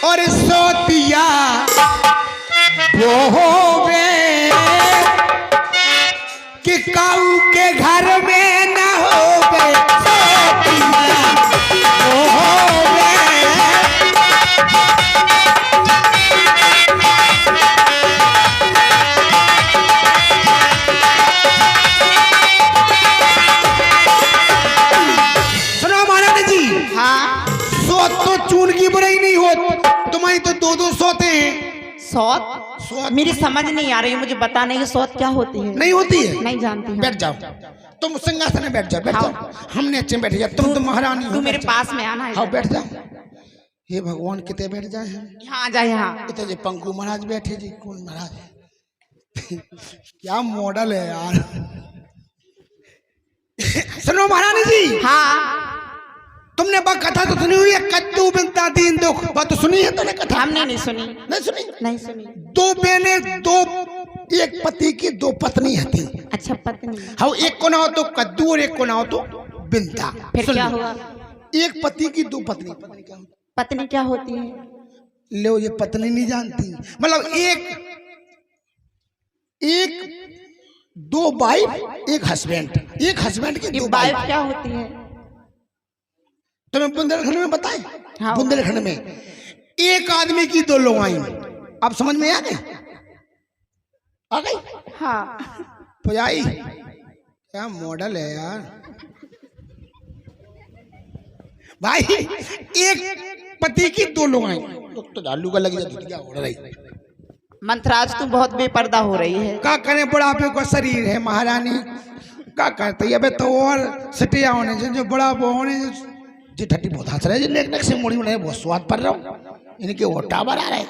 और सोतिया वो होवे कि काऊ के घर में न होवे सोतिया वो होवे। सुनो महाराज जी, हाँ सोत तो चून की बुराई नहीं होती, तुम्हारी तो दो दो सोते हैं। सौत मेरी समझ नहीं आ रही, मुझे बताने की सौत क्या होती है। नहीं होती है? नहीं जानती हूँ। बैठ जाओ, तुम सिंहासन में बैठ जाओ, बैठ जाओ, हमने अच्छे बैठ जाओ, तुम तो महारानी हो। तू मेरे पास में आना है। हाँ बैठ जाओ। हे भगवान कितने बैठ जाए हैं। यहाँ आ जा, यहाँ इतने जी पंकु महाराज बैठे जी, कौन महाराज क्या मॉडल है यार। सुनो महारानी जी, हाँ तुमने बात कथा तो सुनी हुई है, कद्दू बिनता दीन दुख, बात तो सुनी है तुमने कथा? हमने नहीं सुनी। नहीं सुनी? नहीं सुनी। दो बहने, दो, एक पति की दो पत्नी थी। अच्छा पत्नी। हाँ, एक को ना हो तो कद्दू और एक को ना हो तो बिनता। फिर क्या हुआ? एक पति की दो पत्नी। पत्नी क्या होती? पत्नी क्या होती है? लो ये पत्नी नहीं जानती, मतलब एक दो वाइफ एक हस्बैंड, एक हस्बैंड की दो वाइफ वाइफ। क्या होती है? तुम्हें बुंदेलखंड में बताए? हाँ। बुंदेलखंड में एक आदमी की दो लोगाई। आप समझ में आ गए? आ गई? हाँ। पुजाई क्या मॉडल है यार भाई। एक पति की दो लोगाई, तो आलू का लग जाती क्या हो रही। मंथराज तू बहुत बेपर्दा हो रही है। क्या करें, बुढ़ापे का शरीर है महारानी, क्या करते है। तो और सटिया होने जो बड़ा होने जी ठट्टी बहुत हंस रहे, लेकिन से मुड़ी में बहुत स्वाद पड़ रहा हूँ, इनके वो टावर आ रहे।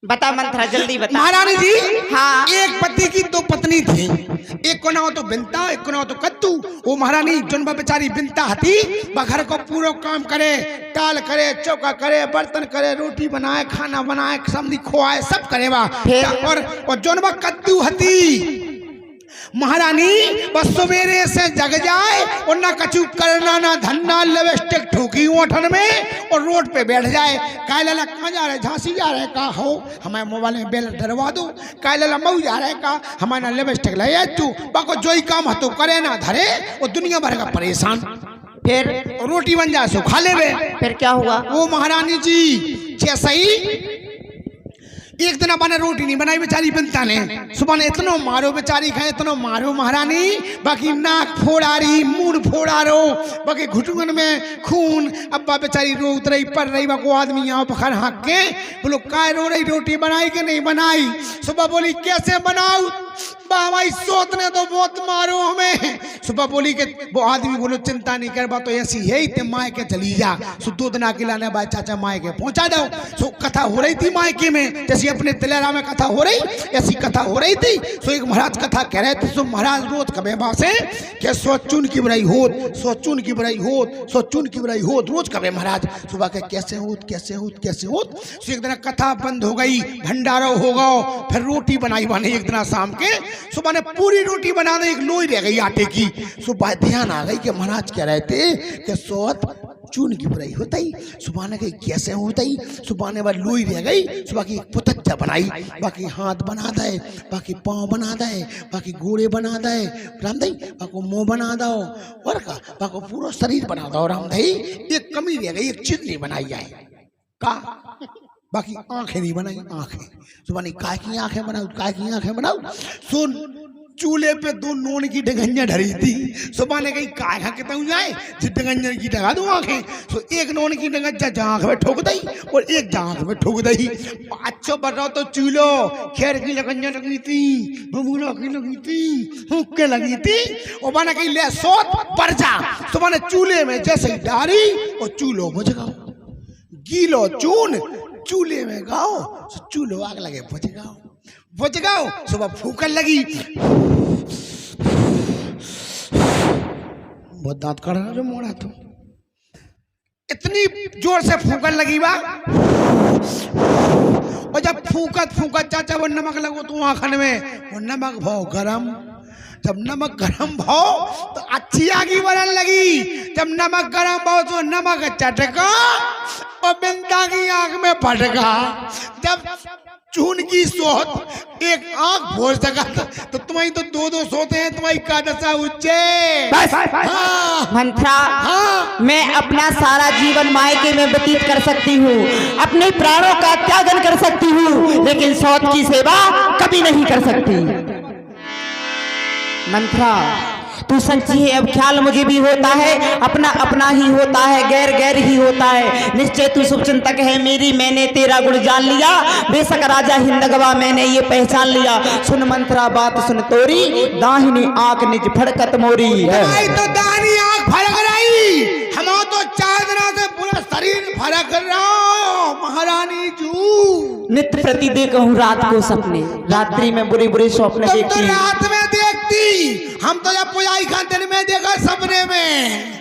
बता मंथरा, जल्दी बता। महारानी जी, हाँ। एक पति की दो पत्नी थी, एक को ना हो तो बिनता, एक को ना हो तो कद्दू। वो महारानी जनबा बेचारी बिनता हती, घर को पूरा काम करे, टाल करे, चौका करे, बर्तन करे, रोटी बनाए, खाना बनाए, समझी खुआए, सब करे वा। और जनबा कद्दू हती महारानी, बस सवेरे से जग जाए और ना कछु करना, ना धन्ना, लिपस्टिक ठोकी ओठन में और रोड पे बैठ जाए। काय लाला कहाँ जा रहे? झांसी जा रहे का हो, हमारे मोबाइल में बेल डरवा दो। काय लाला मऊ जा रहे का, हमारा लिपस्टिक ले तू बाको जो ही काम हतो करे ना धरे, और दुनिया भर का परेशान। फिर रोटी बन जाए सो खा ले। फिर क्या हुआ? वो महारानी जी जैसे ही एक दिन अपने रोटी नहीं बनाई बेचारी बिनता ने, सुबह इतना मारो बेचारी खाए, इतना मारो महारानी, बाकी नाक फोड़ा रही, मुंह फोड़ा रो, बाकी घुटुगन में खून। अब्बा बेचारी रो उतरई पड़ रही, बाको आदमी यहाँ पखर हाँक के बोलो काय रो रही, रोटी बनाई कि नहीं बनाई? सुबह बोली कैसे बनाऊ? भाई सोतने तो बहुत मारो हमें। सुबह बोली के वो आदमी बोलो चिंता नहीं कर, बात तो ऐसी है, ते मायके के चली जा, सो दूध ना खिलाने भाई चाचा मायके पहुंचा दो। सो कथा हो रही थी मायके में, जैसे अपने तिलेरा में कथा हो रही, ऐसी कथा हो रही थी। सो एक महाराज कथा कह रहे थे, सो महाराज रोज कबे से के सोचुन की बुराई होत, सोचुन की बुराई होत, सोचुन की बुराई होत, रोज कबे महाराज सुबह के कैसे होत, कैसे होत, कैसे होत। सो एक दिन कथा बंद हो गई, भंडारा हो गया, फिर रोटी बनाई बने एक दिन शाम के। सुबह ने पूरी रोटी बना दी, एक लोई रह गई आटे की। सुबह ध्यान आ गई कि महाराज कह रहे थे कि सोत चून की बुराई होता ही। सुबह ने कही कैसे होता ही? सुबह ने बार लोई रह गई, सुबह की पुतच्चा बनाई, बाकी हाथ बना दे, बाकी पाँव बना दे, बाकी गोड़े बना दे रामदई, बाको मुंह बना दो, और का बाको पूरा शरीर बना दो रामदई। एक कमी रह गई, एक चितली बनाई जाए का, बाकी आंखें नहीं बनाई। आंखें सुबह नहीं, काय की आंखें बनाओ, काय की आंखें बनाओ। सुन चूल्हे पे दो नोन की डगंजा ढरी थी। सुबह ने कही काय खा के तू जाए, डगंजन की डगा दो आंखें। सो एक नोन की डगंजा आंख में ठोक दई और एक आंख में ठोक दई। 500 बरसाओ तो चूल्हो खेर की लगंजा लगी थी, बबूला की लगी थी, हुक्के लगी थी। और मैंने कही ले सोत पर जा। सुबह ने चूल्हे में जैसे ही डारी और चूल्हो बुझ गओ, गीलो चून चूल्हे में गाओ, चूल्हो आग लगे बुझ गाओ, बुझ गाओ। सुबह फूकन लगी, बहुत दांत काढ़ रहा मोड़ा तो, इतनी जोर से फूकन लगी बा। और जब फूकत फूकत चाचा वो नमक लगो तो आखन में, वो नमक भाव गरम, जब नमक गरम भाव तो अच्छी आगी बनने लगी। जब नमक गरम भाव तो नमक चटका और बिंदा की आंख में फटका। जब चून की सोत एक आंख फोड़ सका तो तुम्हारी तो दो सोते हैं, तुम्हारी का दशा उच्चे। हाँ। मंत्रा, हाँ। मैं अपना सारा जीवन मायके में व्यतीत कर सकती हूँ, अपने प्राणों का त्यागन कर सकती हूँ, लेकिन सौत की सेवा कभी नहीं कर सकती। मंत्रा, तू सच्ची है, अब ख्याल मुझे भी होता है, अपना अपना ही होता है, गैर गैर ही होता है। निश्चय तू शुभचिंतक है मेरी, मैंने तेरा गुण जान लिया, बेशक राजा हिंदगवा मैंने ये पहचान लिया। सुन मंत्रा बात सुन तोरी, दाहिनी आंख निज फड़कत मोरी। तो दाहिनी आंख फड़क रही, हम तो 4 दिनों से पूरा शरीर फड़क रहा महारानी जू। नित्य प्रति देखूं रात को सपने, रात्रि में बुरे बुरे स्वप्न तुम देखती। तो रात में देखती, हम तो जब पुजाई खान दिन में देखा सपने में।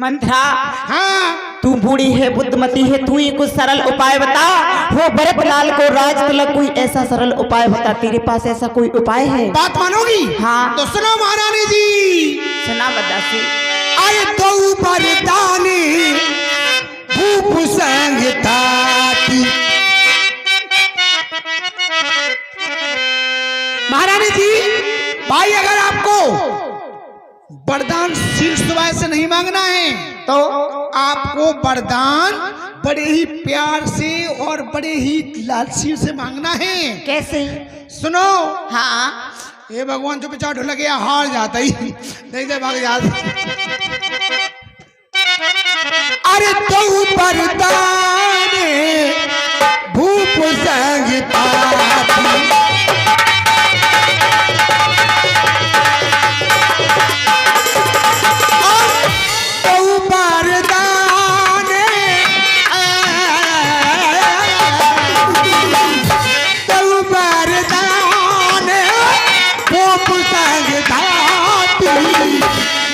मंत्रा, हाँ। तू बूढ़ी है बुद्धमती है, तू ही कुछ सरल उपाय बता। हो भरत लाल को राज तिलक, कोई ऐसा सरल उपाय बता, तेरे पास ऐसा कोई उपाय है? बात मानोगी? हाँ। तो सुनो महारानी जी। सुना बदासी। अरे तो बरदानी भूप संगताती। महारानी जी, भाई अगर आपको वरदान शील सुबह से नहीं मांगना है तो आपको वरदान बड़े ही प्यार से और बड़े ही लालसी से मांगना है। कैसे? सुनो। हाँ। ये भगवान जो बेचारा ढोलक गया हार जाता ही नहीं से भाग जाता। अरे तो वरदान भूप संगताती।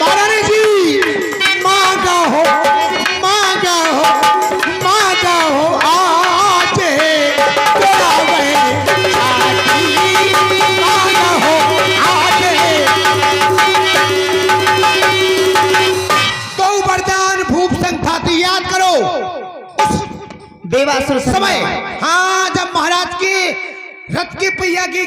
महारानी जी, मांगा हो आज तेरा मांगा हो आज। तो वरदान भूप संगताती याद करो देवासुर समय। हाँ, जब महाराज के रथ के पहिया की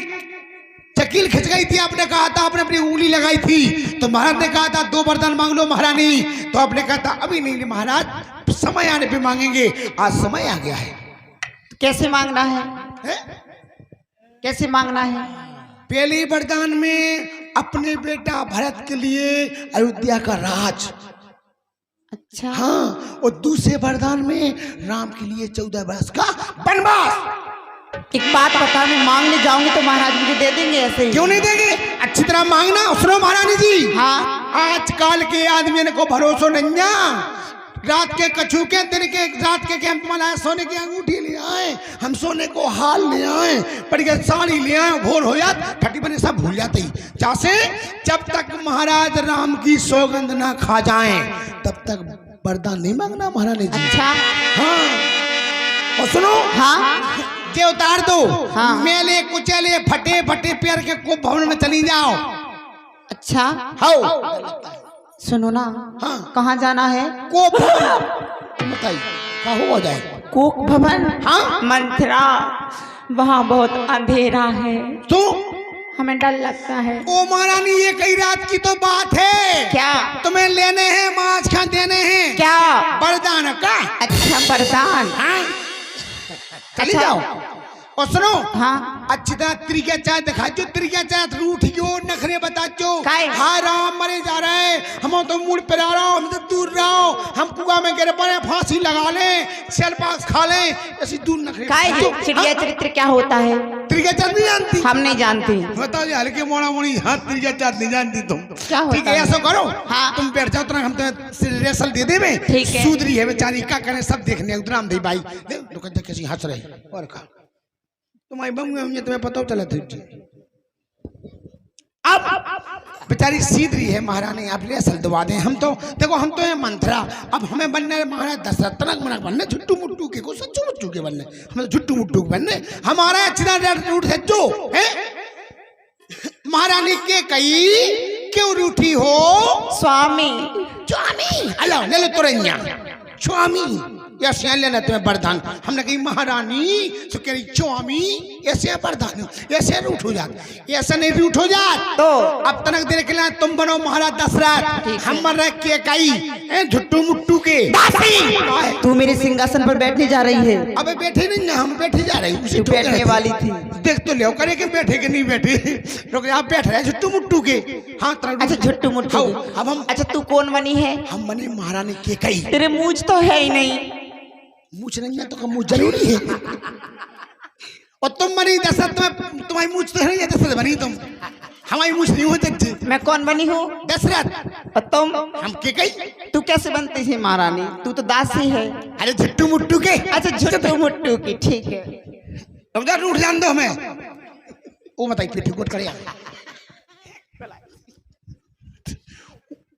चकील खिंच गई थी, आपने कहा था, आपने अपनी उंगली लगाई थी, तो महाराज ने कहा था 2 वरदान मांग लो महारानी। तो आपने कहा था अभी नहीं महाराज, समय आने पे मांगेंगे। आज समय आ गया है। कैसे मांगना है? कैसे मांगना है? पहले वरदान में अपने बेटा भरत के लिए अयोध्या का राज। अच्छा। हाँ, और दूसरे वरदान में राम के लिए 14 वर्ष का वनवास। एक बात बता, मैं मांगने जाऊंगी तो महाराज मुझे दे देंगे ऐसे? क्यों नहीं देंगे? अच्छी तरह मांगना। सुनो महारानी जी। हाँ। आजकल के आदमी को भरोसा नहीं। रात के कछू के दिन के रात के कैंप में लाए, सोने की अंगूठी ले आए, हम सोने को हाल ले आए, बढ़िया साड़ी ले आए, भोर हो जात ठटी बने सब भूल जाते ही। जैसे जब तक महाराज राम की सौगंध ना खा जाए तब तक वरदान नहीं मांगना महारानी जी। अच्छा। हाँ। और सुनो। हाँ। ये उतार दो। हाँ। मेले कुचले फटे फटे पैर के को भवन में चली जाओ। अच्छा। हाँ। सुनो ना। हाँ। कहाँ जाना है? को बताइए कहाँ हो जाए? कोक भवन। हाँ। मंत्रा, वहाँ बहुत अंधेरा है तो हमें डर लगता है। ओ महारानी, ये कई रात की तो बात है। क्या? तुम्हें लेने हैं, मांस खा देने हैं। क्या? वरदान का। अच्छा, वरदान। हाँ। चली अच्छा। जाओ। और सुनो। हाँ। अच्छी तरह तरीका चाय दिखा जो, तरीका चाय रूठ जो नखरे बता जो। हाय राम मरे जा रहे हैं, हम तो मूड पे आ रहा हूँ, हम तो दूर रहो, हम कुआ में गिर पड़े, फांसी लगा लें, सेल पास खा लें, ऐसी दूर नखरे। चिड़िया चरित्र क्या होता है? तरीका चाय नहीं जानती? हम नहीं जानती। बताओ जी, हल्के मोड़ा मोड़ी हाथ तरीका चाय नहीं जानती तुम? क्या होता ठीक है, ऐसा करो। हाँ। तुम बैठ जाओ, तो हम तुम्हें रेसल दे देवे। ठीक है। सूदरी है बेचारी, क्या करें सब देखने उतराम दे भाई। दुकान कैसी हंस रहे और का तुम्हारी बम तुम्हें पता चला था। अब बेचारी सीध रही है महारानी, आप ले असल दबा दें। हम तो देखो, हम तो है मंत्रा, अब हमें बनने महाराज दशरथ तनक मनक बनने, झुट्टू मुट्टू के को सच्चू मुट्टू के बनने, हमें तो झुट्टू मुट्टू के बनने। हमारा अच्छी रूट है जो है महारानी के कई क्यों रूठी हो? स्वामी स्वामी अलो ले लो तुरैया स्वामी ऐसे लेना तुम्हें वरदान। हमने कही महारानी तो कह रही स्वामी ऐसे वरदान ऐसे रूठ हो जात ऐसा नहीं रूठ हो जात तो अब तनक देर के लिए तुम बनो महाराज दशरथ हम मर रहे के कई झुट्टू मुट्टू के दासी। तू मेरे सिंहासन पर बैठने जा रही है। अबे बैठे नहीं ना हम बैठे जा रहे तू बैठने वाली थी। देख तो ले करे के बैठे के नहीं बैठे लोग आप बैठ रहे झुट्टू मुट्टू के। हाँ अच्छा झुट्टू मुट्टू अब हम अच्छा तू कौन बनी है? हम बने महारानी के कई। तेरे मूंछ तो है ही नहीं। मूछ नहीं है तो मूछ जरूरी है और तुम बनी दशरथ तुम्हारी मूछ तो नहीं है दशरथ बनी तुम हमारी मूछ नहीं हो सकती। मैं कौन बनी हूँ? दशरथ। और तुम? हम के कई। तू कैसे बनती थी महारानी? तू तो दासी है। अरे झुट्टू मुट्टू के। अच्छा झुट्टू मुट्टू की ठीक है। तुम जा रूठ जान दो हमें वो बताई पीठी कोट करे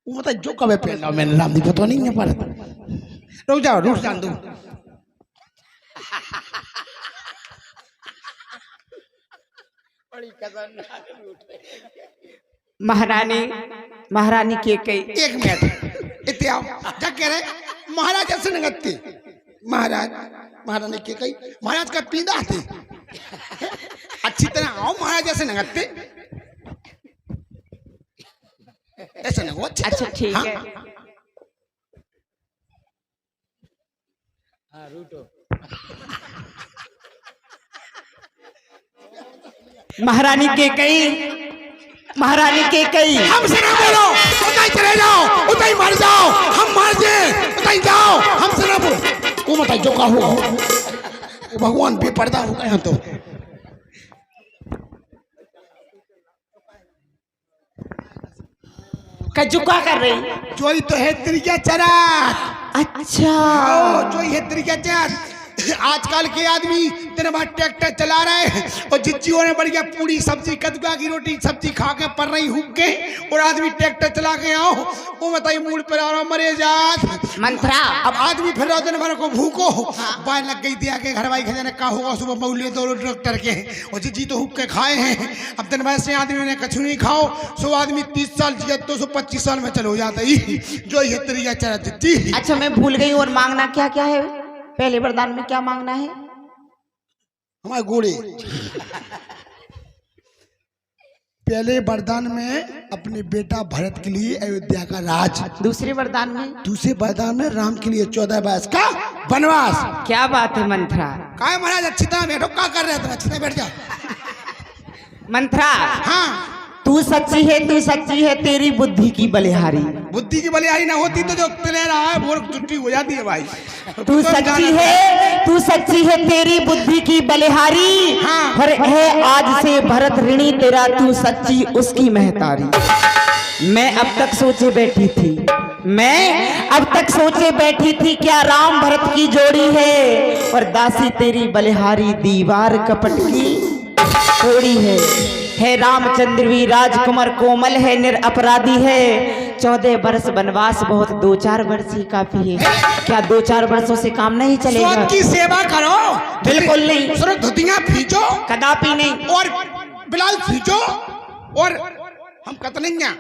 वो बताई जो कबे पहना मैंने नाम नहीं पता नहीं है पर रुक जाओ रूठ जान दो। महारानी महारानी के कई। एक मिनट इतने आओ क्या कह रहे महाराज ऐसे नगत्ते महाराज महारानी के कई महाराज का पीदा थे अच्छी तरह आओ महाराज ऐसे नगत्ते ऐसे नगो अच्छा ठीक है। महारानी के कई महारानी के कई। हमसे ना बोलो उताई चले जाओ उताई मर जाओ हम मर जाए उताई जाओ हमसे ना बोलो वो बताई जो का हुआ वो भगवान बेपर्दा हो गए हैं तो कजुका कर रही जोई तो है तरीका चरा। अच्छा जो ये तरीका चरा आजकल के आदमी दिन भर ट्रैक्टर चला रहे हैं और जिज्जियों ने बढ़िया पूरी सब्जी कदुआ की रोटी सब्जी खा के पड़ रही हुक के और आदमी ट्रैक्टर चला के आओ वो बताइए मूड पर आ रहा मरे जात मंत्रा। अब आदमी फिर रहा दिन भर को भूको बाय लग गई थी आके घर भाई खजाने का होगा सुबह बहुले दो ट्रैक्टर के और जिज्जी तो हुक के खाए हैं। अब दिन भर से आदमी ने कछु नहीं खाओ सो आदमी 30 साल जिया 225 साल में चलो जाता ही जो ये तरीका चला जिज्जी। अच्छा मैं भूल गई और मांगना क्या क्या है? पहले वरदान में क्या मांगना है? हमारे घोड़े पहले वरदान में अपने बेटा भरत के लिए अयोध्या का राज। दूसरे वरदान में? दूसरे वरदान में राम के लिए 14 वर्ष का वनवास। क्या बात है मंत्रा। काय महाराज अच्छी तरह बैठो क्या कर रहे थे अच्छी तरह बैठ जाओ। मंत्रा हाँ तू सच्ची है तेरी बुद्धि की बलिहारी। बुद्धि की बलिहारी ना होती तो जो ले रहा है वो छुट्टी हो जाती है भाई। तू सच्ची है तेरी बुद्धि की बलिहारी। हाँ। पर है आज से भरत ऋणी तेरा तू सच्ची उसकी महतारी। मैं अब तक सोचे बैठी थी क्या राम भरत की जोड़ी है और दासी तेरी बलिहारी दीवार कपट की थोड़ी है रामचंद्र भी राजकुमार कोमल है निरअपराधी है। 14 वर्ष वनवास बहुत 2-4 वर्ष ही काफी है। क्या 2-4 वर्षों से काम नहीं चलेगा? स्वाद की सेवा करो बिल्कुल नहीं। सिर्फ धुतियां खींचो कदापि नहीं और बिलाल खींचो और हम कतलेंगे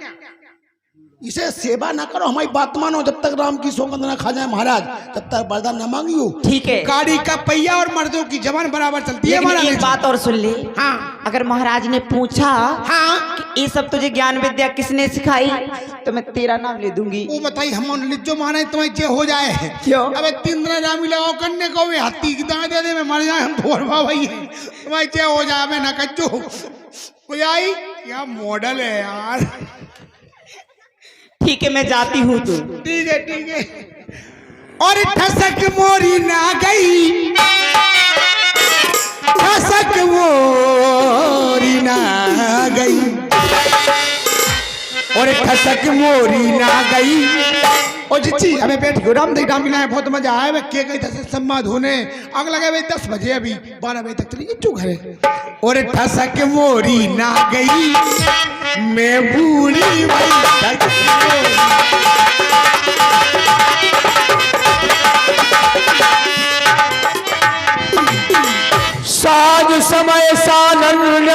इसे सेवा ना करो हमारी बात मानो जब तक राम की सौगंध ना खा जाए महाराज तब तक वरदान ना मांगियो। ठीक है। गाड़ी का पहिया और मर्दों की जबान बराबर चलती है। लेकिन एक बात और सुन ले। हाँ अगर महाराज ने पूछा हाँ कि ये सब तुझे ज्ञान विद्या किसने सिखाई तो मैं तेरा नाम ले दूंगी। वो बताई हम जो माने तुम्हें जे हो जाए। क्यों? अबे 3 दिन रामी लगाओ करने को वे हाथी की दांत दे दे में मर जाए हम तो भाई तुम्हें जे हो जाए ना कच्चो कोई आई क्या मॉडल है यार। ठीक है मैं जाती हूँ तू। ठीक है और ठसक मोरी ना गई ठसक मोरी ना गई और ठसक मोरी ना गई। और जी हमें बैठ गो राम देव राम है बहुत मजा आया। मैं के गई था सम्माद होने आग लगा भाई 10 बजे अभी 12 बजे तक चली चुप है। और ठसक मोरी ना गई मैं भूली साज समय सानन